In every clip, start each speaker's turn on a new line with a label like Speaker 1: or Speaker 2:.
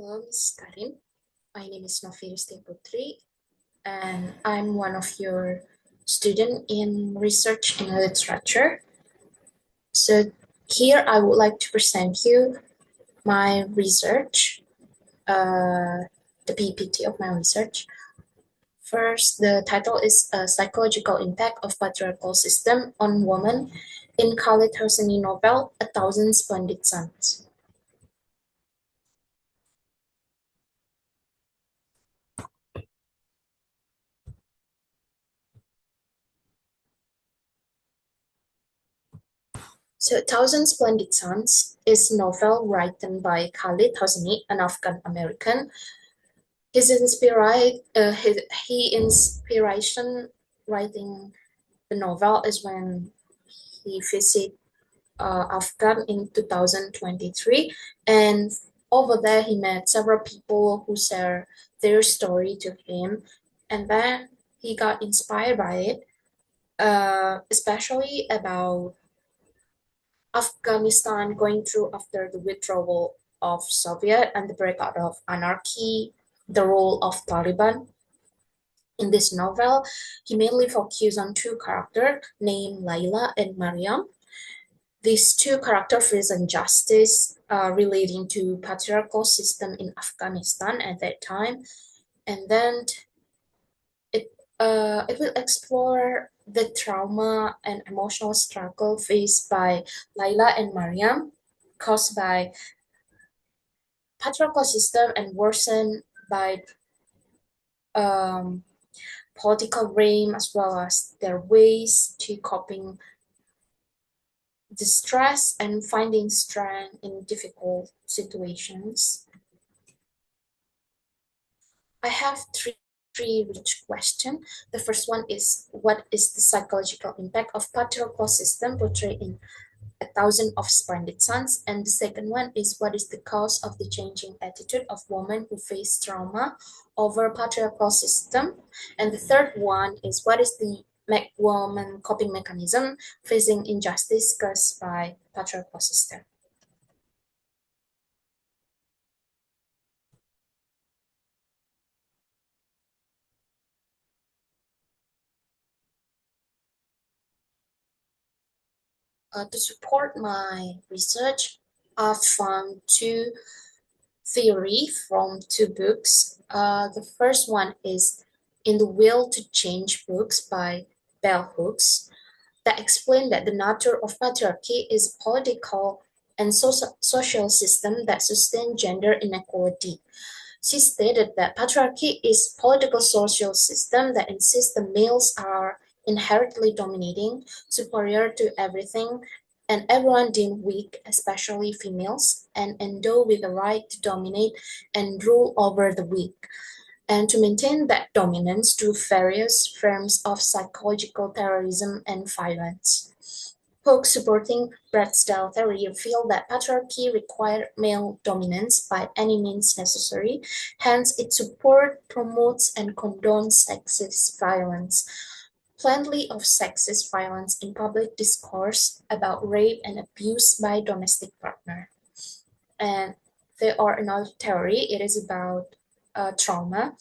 Speaker 1: Hello, Ms. Karin. My name is Novi Ristia Putri, and I'm one of your student in research and literature. So here I would like to present you my research, the PPT of my research. First, the title is Psychological Impact of Patriarchal System on Women in Khalid Hosseini novel, A Thousand Splendid Suns. So, Thousand Splendid Suns is a novel written by Khalid Hosseini, an Afghan American. He inspiration writing the novel is when he visited Afghan in 2023, and over there he met several people who share their story to him, and then he got inspired by it, especially about Afghanistan going through after the withdrawal of Soviet and the breakout of anarchy, the role of Taliban. In this novel, he mainly focused on two characters named Laila and Mariam. These two characters face injustice relating to patriarchal system in Afghanistan at that time, and then it will explore the trauma and emotional struggle faced by Laila and Mariam, caused by patriarchal system and worsened by um, political realm, as well as their ways to coping distress and finding strength in difficult situations. I have three rich questions. The first one is, what is the psychological impact of patriarchal system portrayed in A Thousand of Splendid Suns? And the second one is, what is the cause of the changing attitude of women who face trauma over patriarchal system? And the third one is, what is the woman coping mechanism facing injustice caused by patriarchal system? To support my research, I've found two theory from two books. The first one is In the Will to Change books by Bell Hooks, that explain that the nature of patriarchy is a political and social system that sustain gender inequality. She stated that patriarchy is a political social system that insists the males are inherently dominating, superior to everything, and everyone deemed weak, especially females, and endowed with the right to dominate and rule over the weak, and to maintain that dominance through various forms of psychological terrorism and violence. Hooke, supporting Bradstall theory, feel that patriarchy required male dominance by any means necessary, hence it supports, promotes, and condones sexist violence. Plenty of sexist violence in public discourse about rape and abuse by domestic partner. And there are another theory, it is about trauma.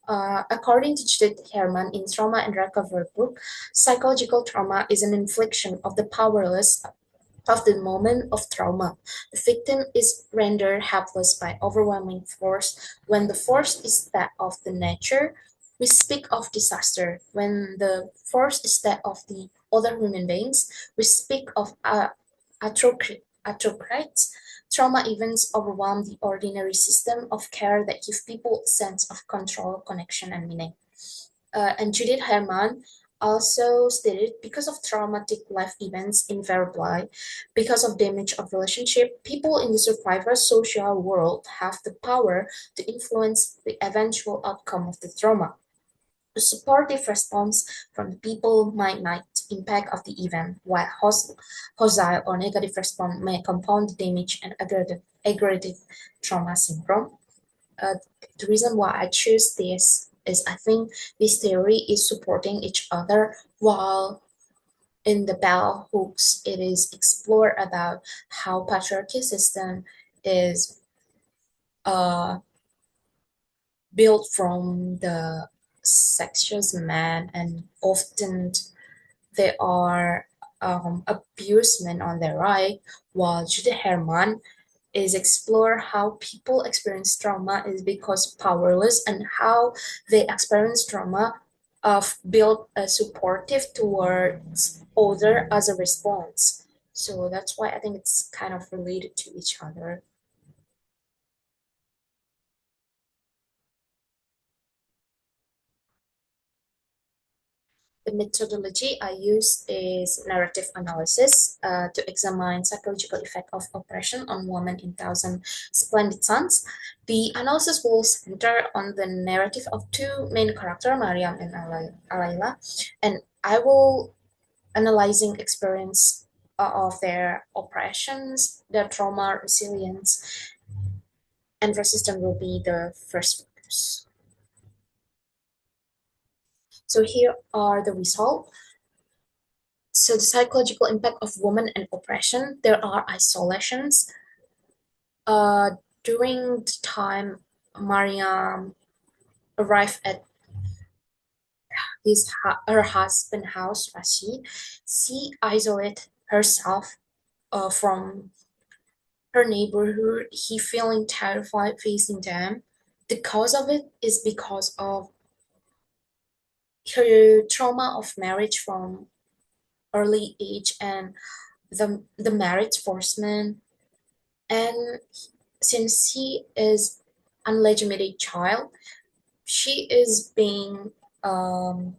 Speaker 1: According to Judith Herman in Trauma and Recovery book, psychological trauma is an infliction of the powerless of the moment of trauma. The victim is rendered helpless by overwhelming force. When the force is that of the nature, we speak of disaster. When the force is that of the other human beings, we speak of autocrates. Trauma events overwhelm the ordinary system of care that give people a sense of control, connection, and meaning. And Judith Herman also stated, because of traumatic life events invariably, because of damage of relationship, people in the survivor social world have the power to influence the eventual outcome of the trauma. A supportive response from the people might not impact of the event, while hostile or negative response may compound the damage and aggravative trauma syndrome. Uh, the reason why I choose this is I think this theory is supporting each other, while in the bell hooks it is explored about how patriarchy system is built from the sexist man, and often they are abused men on their right, while Judy Herman is explore how people experience trauma is because powerless, and how they experience trauma of build a supportive towards other as a response. So that's why I think it's kind of related to each other. The methodology I use is narrative analysis to examine psychological effect of oppression on women in Thousand Splendid Suns. The analysis will center on the narrative of two main characters, Mariam and Alayla, and I will analyzing experience of their oppressions, their trauma, resilience, and resistance will be the first focus. So here are the results. So the psychological impact of women and oppression, there are isolations. Uh, During the time Mariam arrived at her husband house, Rashid, she isolated herself from her neighborhood. He feeling terrified facing them. The cause of it is because of her trauma of marriage from early age, and the marriage forcement, and since she is unlegitimate child, she is being um,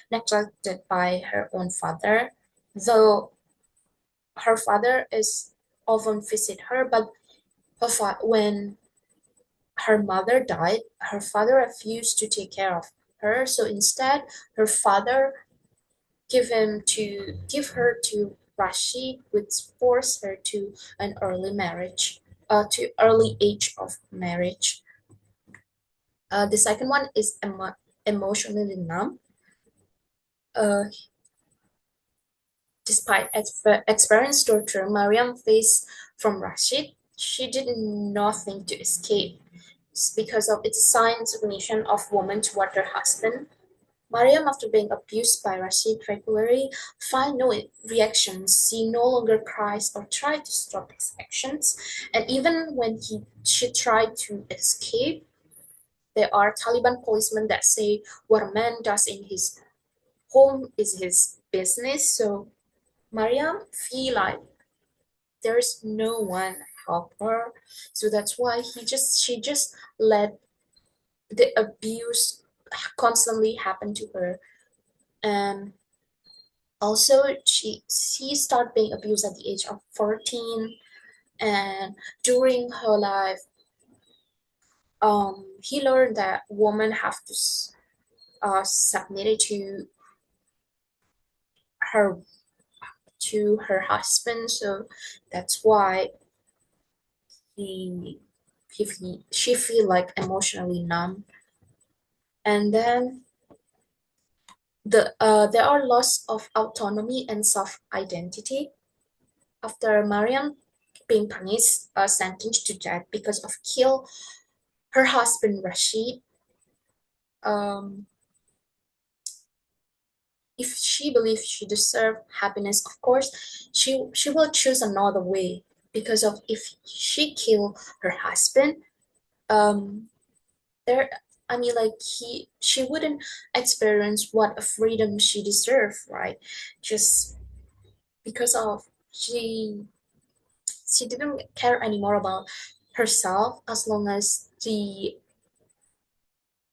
Speaker 1: neglected by her own father, though her father is often visit her, but when her mother died, her father refused to take care of her, so instead her father give her to Rashid, which forced her to an early marriage, to early age of marriage. The second one is emotionally numb. Uh, Despite experienced torture Mariam faced from Rashid, she did nothing to escape because of its silent submission of woman toward her husband. Mariam, after being abused by Rashid regularly, find no reactions. She no longer cries or tries to stop his actions. And even when she tried to escape, there are Taliban policemen that say what a man does in his home is his business. So Mariam feel like there's no one help her. So that's why she just let the abuse constantly happen to her. And also she started being abused at the age of 14, and during her life he learned that women have to submit it her to her husband. So that's why he, she feel like emotionally numb. And then there are loss of autonomy and self identity after Mariam being punished, sentenced to death because of kill her husband Rashid. Um, if she believes she deserves happiness, of course, she will choose another way, because of if she kill her husband, um, there. I mean, like she wouldn't experience what a freedom she deserved, right? Just because of she didn't care anymore about herself, as long as the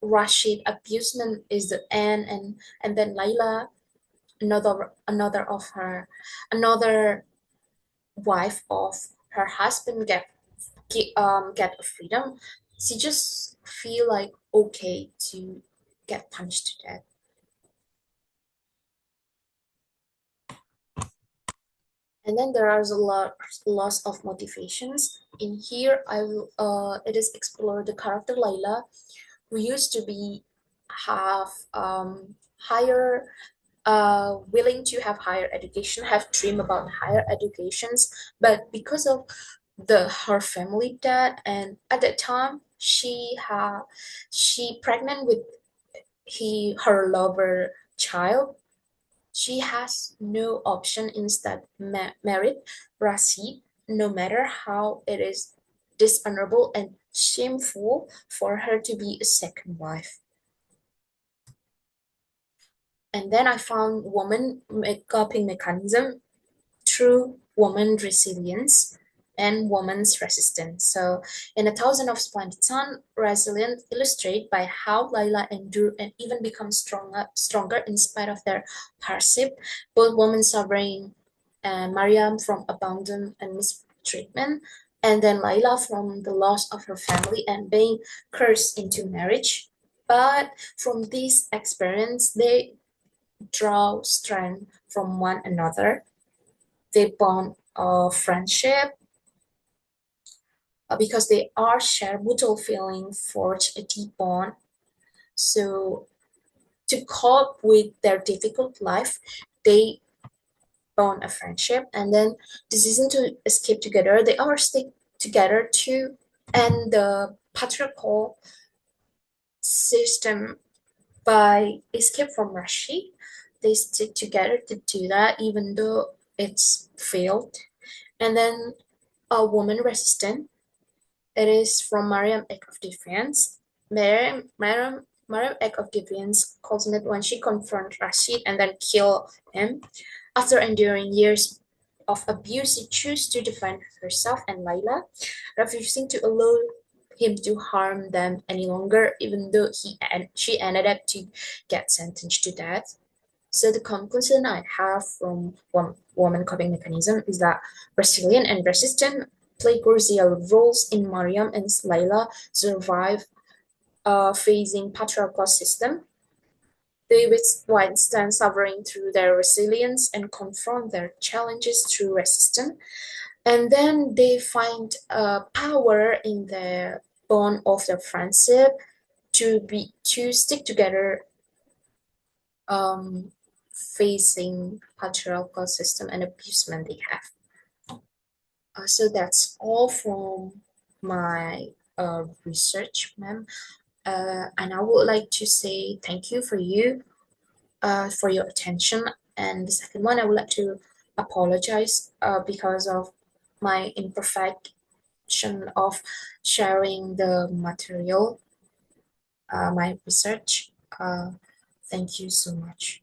Speaker 1: Rashid abusement is the end, and then Layla, another of her another wife of her husband, get a freedom. She just feel like okay to get punished to death. And then there are a lot loss of motivations in here. I will it is explore the character Layla, who used to be have higher willing to have higher education, have dream about higher educations, but because of the her family debt, and at that time she pregnant with her lover child. She has no option instead married Rashid, no matter how it is dishonorable and shameful for her to be a second wife. And then I found woman coping mechanism through woman resilience and woman's resistance. So, in A Thousand of Splendid Sun, resilience illustrated by how Layla endure and even become stronger in spite of their hardship. Both women suffering, Mariam from abandon and mistreatment, and then Layla from the loss of her family and being cursed into marriage. But from this experience, they draw strength from one another. They bond of friendship because they are share mutual feeling, forge a deep bond. So to cope with their difficult life, they bond a friendship, and then decision to escape together. They are stick together too, and the patriarchal system by escape from Russia. They stick together to do that, even though it's failed. And then a woman resistant. It is from Mariam Act of Defiance. Mariam Act of Defiance culminates when she confronts Rashid and then kill him. After enduring years of abuse, she chooses to defend herself and Layla, refusing to allow him to harm them any longer, even though she ended up to get sentenced to death. So the conclusion I have from woman coping mechanism is that resilient and resistant play crucial roles in Mariam and Layla survive facing patriarchal system. They withstand suffering through their resilience and confront their challenges through resistance. And then they find power in the bond of their friendship to stick together, um, facing patriarchal system and abusement they have. So that's all from my research, ma'am. And I would like to say thank you for your attention. And the second one, I would like to apologize because of my imperfection of sharing the material, my research. Thank you so much.